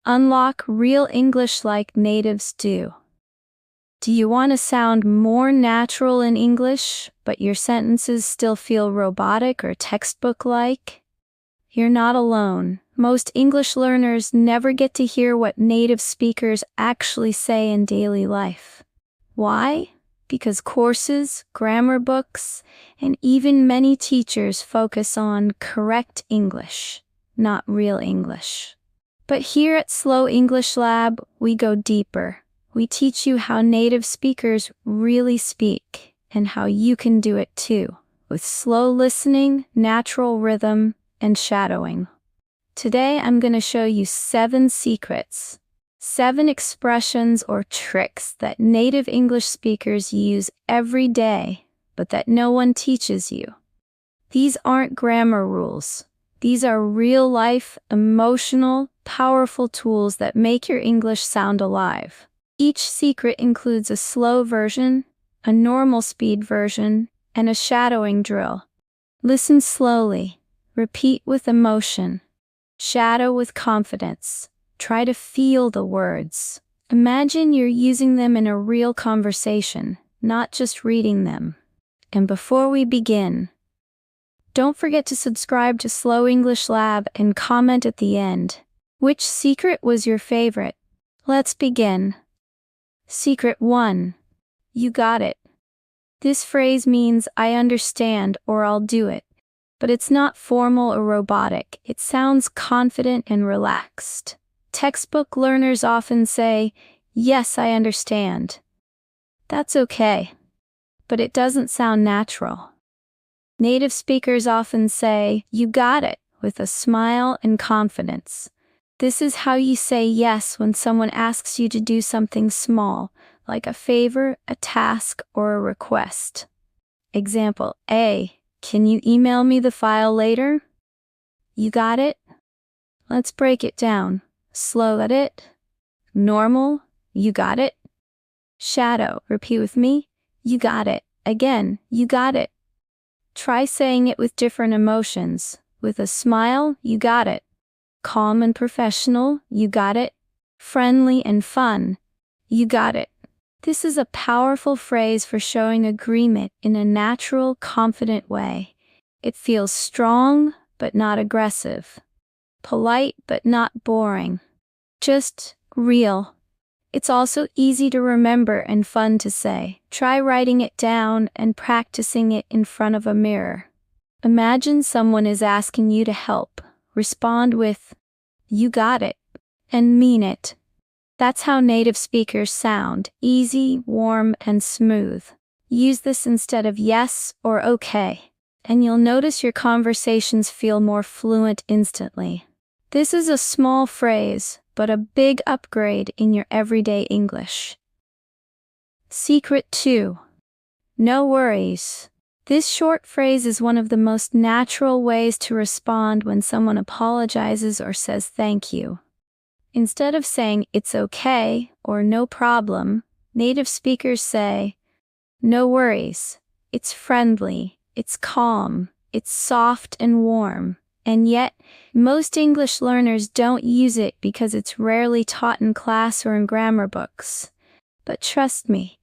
Unlock real English like natives do. Do you want to sound more natural in English, but your sentences still feel robotic or textbook-like? You're not alone. Most English learners never get to hear what native speakers actually say in daily life. Why? Because courses, grammar books, and even many teachers focus on correct English, not real English. But here at Slow English Lab, we go deeper. We teach you how native speakers really speak, and how you can do it too, with slow listening, natural rhythm, and shadowing. Today I'm going to show you 7 secrets, 7 expressions or tricks that native English speakers use every day, but that no one teaches you. These aren't grammar rules. These are real-life, emotional, powerful tools that make your English sound alive. Each secret includes a slow version, a normal speed version, and a shadowing drill. Listen slowly. Repeat with emotion. Shadow with confidence. Try to feel the words. Imagine you're using them in a real conversation, not just reading them. And before we begin, don't forget to subscribe to Slow English Lab and comment at the end. Which secret was your favorite? Let's begin. Secret 1. You got it. This phrase means I understand or I'll do it, but it's not formal or robotic. It sounds confident and relaxed. Textbook learners often say, yes, I understand. That's okay, but it doesn't sound natural. Native speakers often say, you got it, with a smile and confidence. This is how you say yes when someone asks you to do something small, like a favor, a task, or a request. Example A. Can you email me the file later? You got it? Let's break it down. Slow at it. Normal. You got it? Shadow. Repeat with me. You got it. Again. You got it. Try saying it with different emotions. With a smile, you got it. Calm and professional, you got it. Friendly and fun, you got it. This is a powerful phrase for showing agreement in a natural, confident way. It feels strong, but not aggressive. Polite, but not boring. Just real. It's also easy to remember and fun to say. Try writing it down and practicing it in front of a mirror. Imagine someone is asking you to help. Respond with, you got it, and mean it. That's how native speakers sound, easy, warm, and smooth. Use this instead of yes or okay, and you'll notice your conversations feel more fluent instantly. This is a small phrase, but a big upgrade in your everyday English. Secret 2. No worries. This short phrase is one of the most natural ways to respond when someone apologizes or says thank you. Instead of saying it's okay or no problem, native speakers say, no worries. It's friendly, it's calm, it's soft and warm. And yet, most English learners don't use it because it's rarely taught in class or in grammar books. But trust me,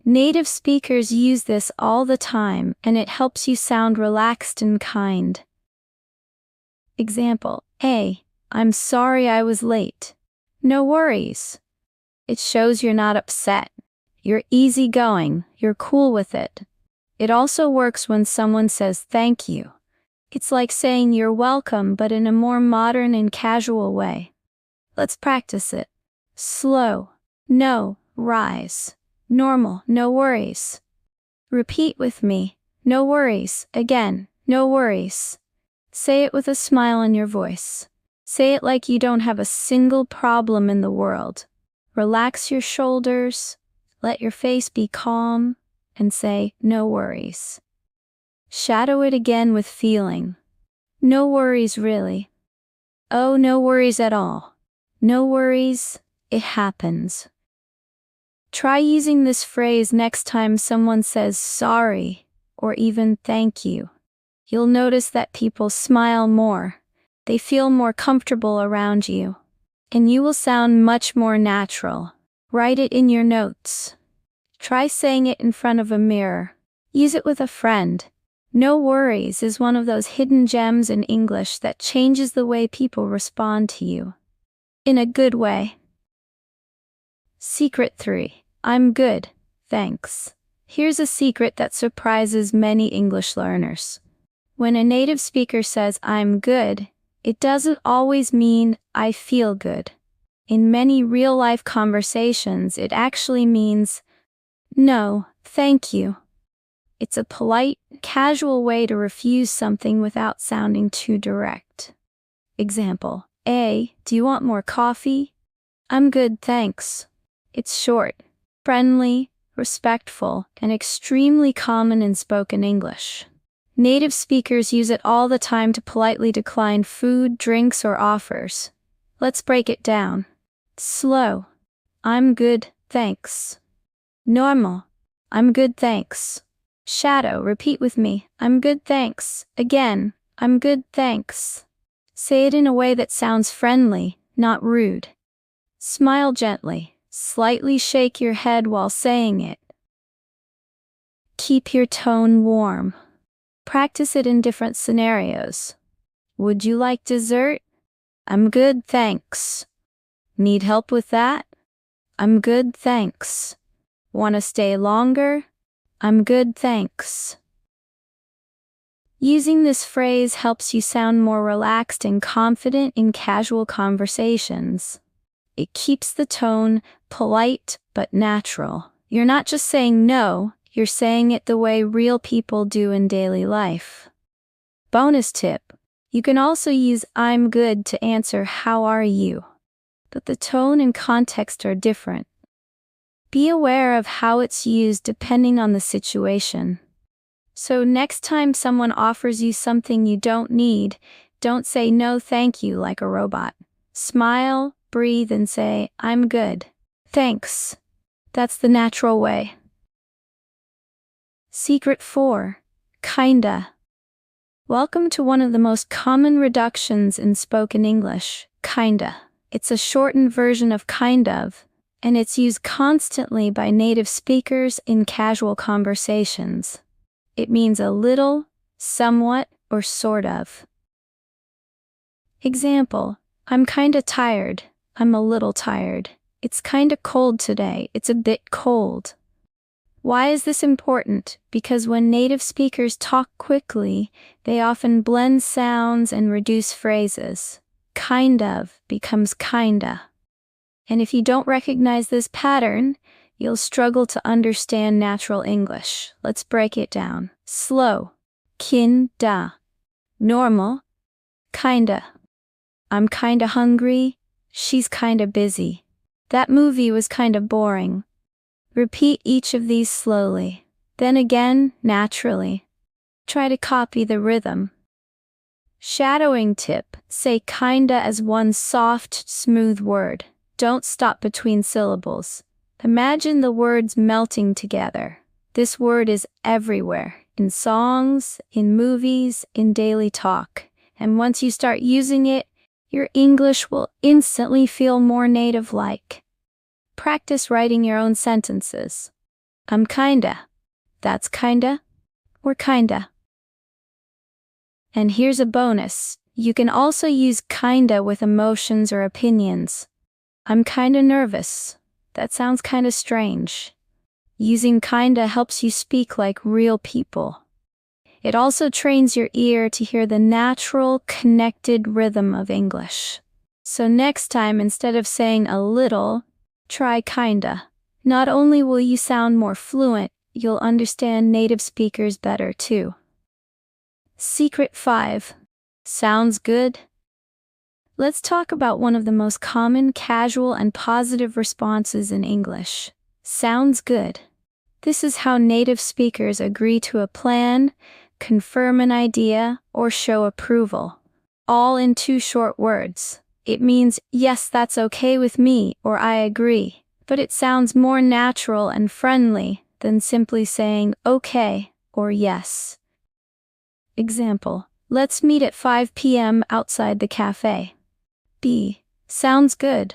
native speakers use this all the time, and it helps you sound relaxed and kind. Example A. I'm sorry I was late. No worries. It shows you're not upset. You're easygoing, you're cool with it. It also works when someone says thank you. It's like saying you're welcome, but in a more modern and casual way. Let's practice it. Slow. No. Rise. Normal. No worries. Repeat with me. No worries. Again. No worries. Say it with a smile on your voice. Say it like you don't have a single problem in the world. Relax your shoulders. Let your face be calm. And say, no worries. Shadow it again with feeling. No worries really. Oh, no worries at all. No worries, it happens. Try using this phrase next time someone says sorry or even thank you. You'll notice that people smile more. They feel more comfortable around you. and you will sound much more natural. Write it in your notes. Try saying it in front of a mirror. Use it with a friend. No worries is one of those hidden gems in English that changes the way people respond to you. In a good way. Secret 3. I'm good, thanks. Here's a secret that surprises many English learners. When a native speaker says, I'm good, it doesn't always mean, I feel good. In many real-life conversations, it actually means, no, thank you. It's a polite, casual way to refuse something without sounding too direct. Example: A, do you want more coffee? I'm good, thanks. It's short, friendly, respectful, and extremely common in spoken English. Native speakers use it all the time to politely decline food, drinks, or offers. Let's break it down. Slow: I'm good, thanks. Normal: I'm good, thanks. Shadow: repeat with me, I'm good, thanks. Again, I'm good, thanks. Say it in a way that sounds friendly, not rude. Smile gently, slightly shake your head while saying it. Keep your tone warm. Practice it in different scenarios. Would you like dessert? I'm good, thanks. Need help with that? I'm good, thanks. Want to stay longer? I'm good, thanks. Using this phrase helps you sound more relaxed and confident in casual conversations. It keeps the tone polite but natural. You're not just saying no, you're saying it the way real people do in daily life. Bonus tip: you can also use I'm good to answer how are you, but the tone and context are different. Be aware of how it's used depending on the situation. So next time someone offers you something you don't need, don't say no thank you like a robot. Smile, breathe, and say, I'm good, thanks. That's the natural way. Secret 4. Kinda. Welcome to one of the most common reductions in spoken English, kinda. It's a shortened version of kind of, and it's used constantly by native speakers in casual conversations. It means a little, somewhat, or sort of. Example: I'm kinda tired. I'm a little tired. It's kinda cold today. It's a bit cold. Why is this important? Because when native speakers talk quickly, they often blend sounds and reduce phrases. Kind of becomes kinda. And if you don't recognize this pattern, you'll struggle to understand natural English. Let's break it down. Slow: kinda. Normal: kinda. I'm kinda hungry. She's kinda busy. That movie was kinda boring. Repeat each of these slowly, then again, naturally. Try to copy the rhythm. Shadowing tip: say kinda as one soft, smooth word. Don't stop between syllables. Imagine the words melting together. This word is everywhere, in songs, in movies, in daily talk. And once you start using it, your English will instantly feel more native-like. Practice writing your own sentences. I'm kinda. That's kinda. Or kinda. And here's a bonus. You can also use kinda with emotions or opinions. I'm kinda nervous. That sounds kinda strange. Using kinda helps you speak like real people. It also trains your ear to hear the natural, connected rhythm of English. So next time, instead of saying a little, try kinda. Not only will you sound more fluent, you'll understand native speakers better too. Secret 5. Sounds good? Let's talk about one of the most common casual and positive responses in English. Sounds good. This is how native speakers agree to a plan, confirm an idea, or show approval. All in 2 short words. It means, yes, that's okay with me, or I agree. But it sounds more natural and friendly than simply saying okay or yes. Example: let's meet at 5 p.m. outside the cafe. B. Sounds good.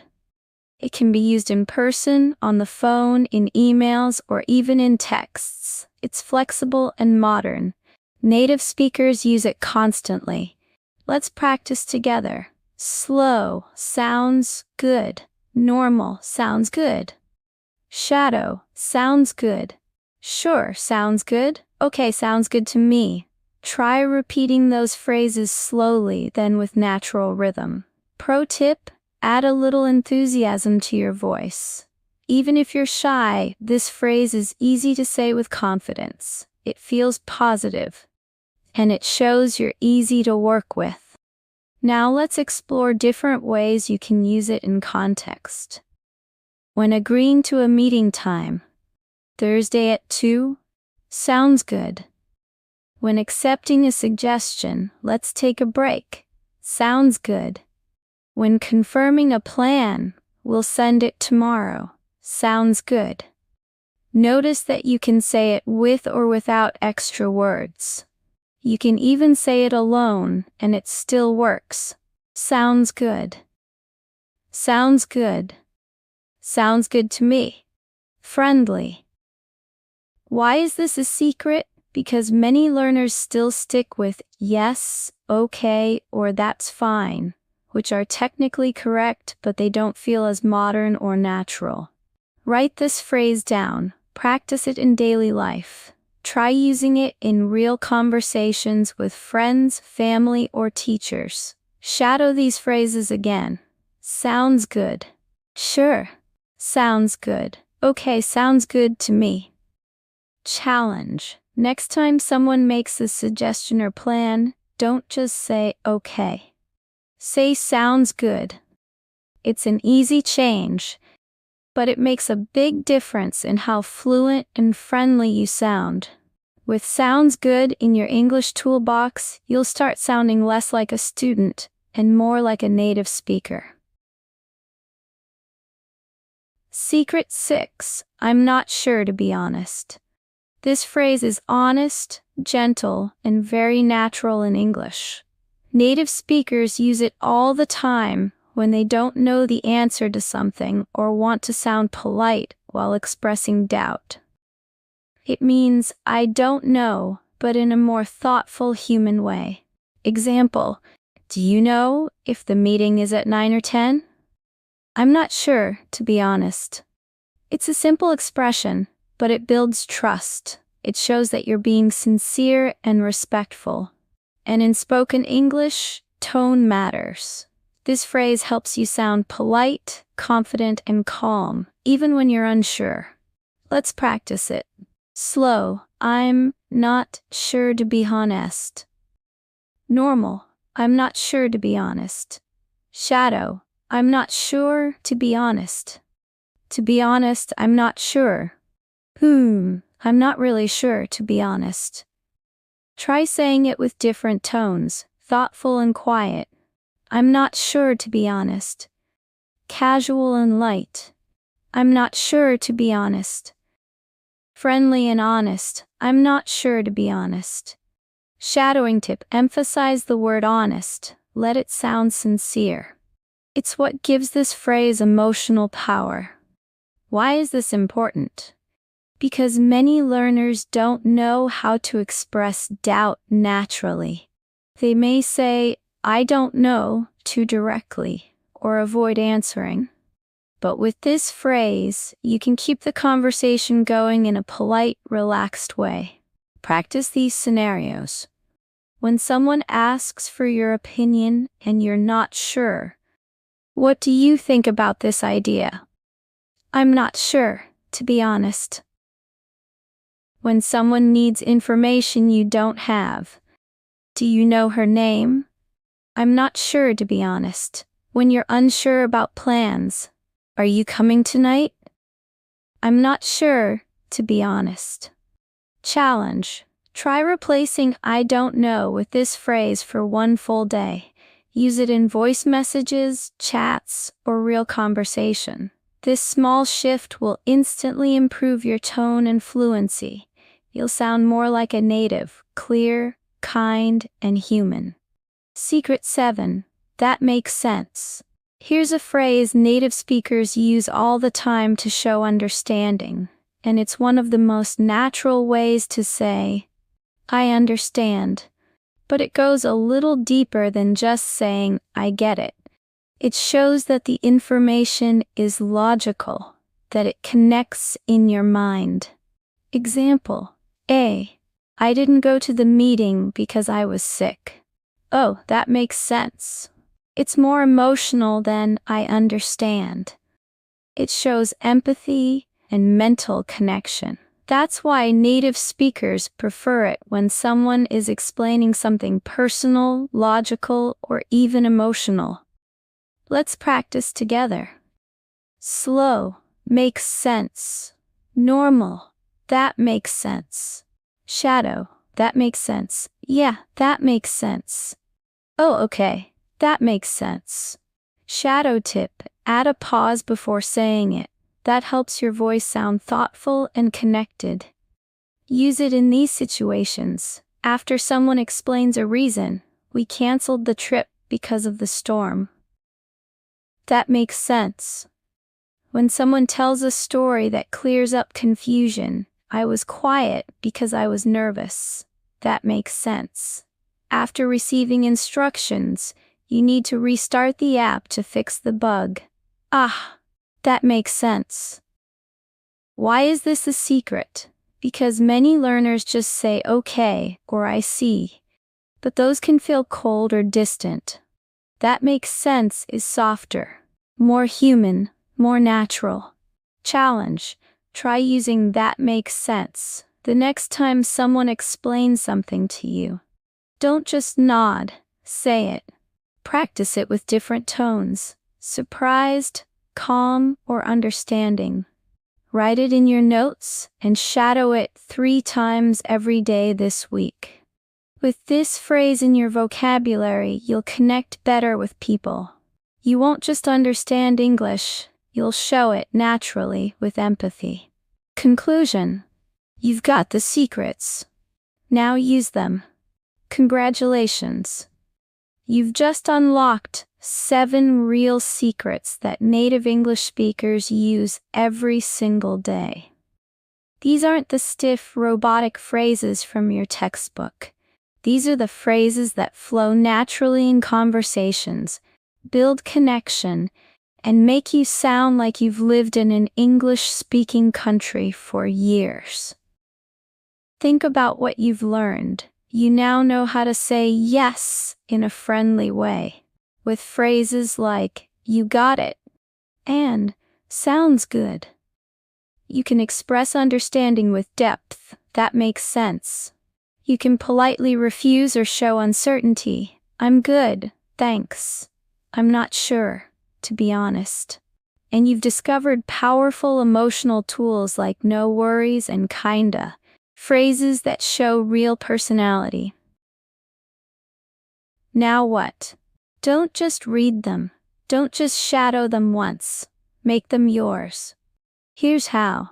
It can be used in person, on the phone, in emails, or even in texts. It's flexible and modern. Native speakers use it constantly. Let's practice together. Slow sounds good. Normal sounds good. Shadow sounds good. Sure sounds good. Okay sounds good to me. Try repeating those phrases slowly, then with natural rhythm. Pro tip: add a little enthusiasm to your voice. Even if you're shy, this phrase is easy to say with confidence. It feels positive, and it shows you're easy to work with. Now let's explore different ways you can use it in context. When agreeing to a meeting time, Thursday at 2, sounds good. When accepting a suggestion, let's take a break, sounds good. When confirming a plan, we'll send it tomorrow, sounds good. Notice that you can say it with or without extra words. You can even say it alone, and it still works. Sounds good. Sounds good. Sounds good to me. Friendly. Why is this a secret? Because many learners still stick with yes, okay, or that's fine, which are technically correct, but they don't feel as modern or natural. Write this phrase down. Practice it in daily life. Try using it in real conversations with friends, family, or teachers. Shadow these phrases again. Sounds good. Sure. Sounds good. Okay, sounds good to me. Challenge. Next time someone makes a suggestion or plan, don't just say okay. Say sounds good. It's an easy change, but it makes a big difference in how fluent and friendly you sound. With sounds good in your English toolbox, you'll start sounding less like a student and more like a native speaker. Secret 6. I'm not sure, to be honest. This phrase is honest, gentle, and very natural in English. Native speakers use it all the time when they don't know the answer to something or want to sound polite while expressing doubt. It means I don't know, but in a more thoughtful, human way. Example: do you know if the meeting is at 9 or 10? I'm not sure, to be honest. It's a simple expression, but it builds trust. It shows that you're being sincere and respectful. And in spoken English, tone matters. This phrase helps you sound polite, confident, and calm, even when you're unsure. Let's practice it. Slow. I'm not sure, to be honest. Normal. I'm not sure, to be honest. Shadow. I'm not sure, to be honest. To be honest, I'm not sure. I'm not really sure, to be honest. Try saying it with different tones, thoughtful and quiet. I'm not sure, to be honest. Casual and light. I'm not sure, to be honest. Friendly and honest. I'm not sure, to be honest. Shadowing tip: emphasize the word honest. Let it sound sincere. It's what gives this phrase emotional power. Why is this important? Because many learners don't know how to express doubt naturally. They may say, I don't know, too directly, or avoid answering. But with this phrase, you can keep the conversation going in a polite, relaxed way. Practice these scenarios. When someone asks for your opinion and you're not sure, what do you think about this idea? I'm not sure, to be honest. When someone needs information you don't have, do you know her name? I'm not sure, to be honest. When you're unsure about plans, are you coming tonight? I'm not sure, to be honest. Challenge. Try replacing I don't know with this phrase for one full day. Use it in voice messages, chats, or real conversation. This small shift will instantly improve your tone and fluency. You'll sound more like a native, clear, kind, and human. Secret 7. That makes sense. Here's a phrase native speakers use all the time to show understanding, and it's one of the most natural ways to say, I understand. But it goes a little deeper than just saying, I get it. It shows that the information is logical, that it connects in your mind. Example: A. I didn't go to the meeting because I was sick. Oh, that makes sense. It's more emotional than I understand. It shows empathy and mental connection. That's why native speakers prefer it when someone is explaining something personal, logical, or even emotional. Let's practice together. Slow, makes sense. Normal, that makes sense. Shadow, that makes sense. Yeah, that makes sense. Oh, okay, that makes sense. Shadow tip: add a pause before saying it. That helps your voice sound thoughtful and connected. Use it in these situations. After someone explains a reason, we canceled the trip because of the storm. That makes sense. When someone tells a story that clears up confusion, I was quiet because I was nervous. That makes sense. After receiving instructions, you need to restart the app to fix the bug. Ah, that makes sense. Why is this a secret? Because many learners just say okay or I see, but those can feel cold or distant. That makes sense is softer, more human, more natural. Challenge: try using that makes sense the next time someone explains something to you. Don't just nod, say it. Practice it with different tones: surprised, calm, or understanding. Write it in your notes and shadow it 3 times every day this week. With this phrase in your vocabulary, you'll connect better with people. You won't just understand English, you'll show it naturally with empathy. Conclusion: you've got the secrets. Now use them. Congratulations! You've just unlocked 7 real secrets that native English speakers use every single day. These aren't the stiff, robotic phrases from your textbook. These are the phrases that flow naturally in conversations, build connection, and make you sound like you've lived in an English-speaking country for years. Think about what you've learned. You now know how to say yes in a friendly way, with phrases like, you got it, and sounds good. You can express understanding with depth, that makes sense. You can politely refuse or show uncertainty, I'm good, thanks. I'm not sure, to be honest. And you've discovered powerful emotional tools like no worries and kinda, phrases that show real personality. Now what? Don't just read them. Don't just shadow them once. Make them yours. Here's how.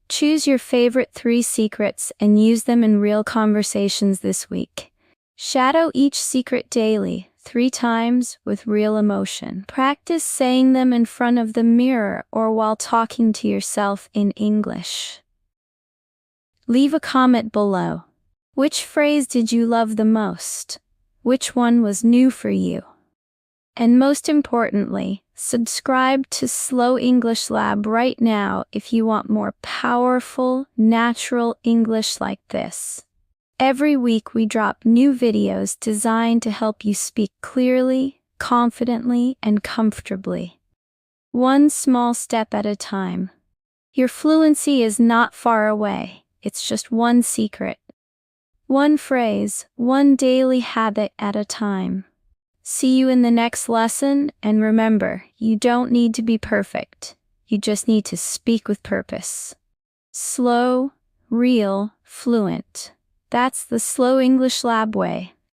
Choose your favorite 3 secrets and use them in real conversations this week. Shadow each secret daily, 3 times, with real emotion. Practice saying them in front of the mirror or while talking to yourself in English. Leave a comment below. Which phrase did you love the most? Which one was new for you? And most importantly, subscribe to Slow English Lab right now if you want more powerful, natural English like this. Every week we drop new videos designed to help you speak clearly, confidently, and comfortably. One small step at a time. Your fluency is not far away, it's just one secret. One phrase, one daily habit at a time. See you in the next lesson, and remember, you don't need to be perfect. You just need to speak with purpose. Slow, real, fluent. That's the Slow English Lab way.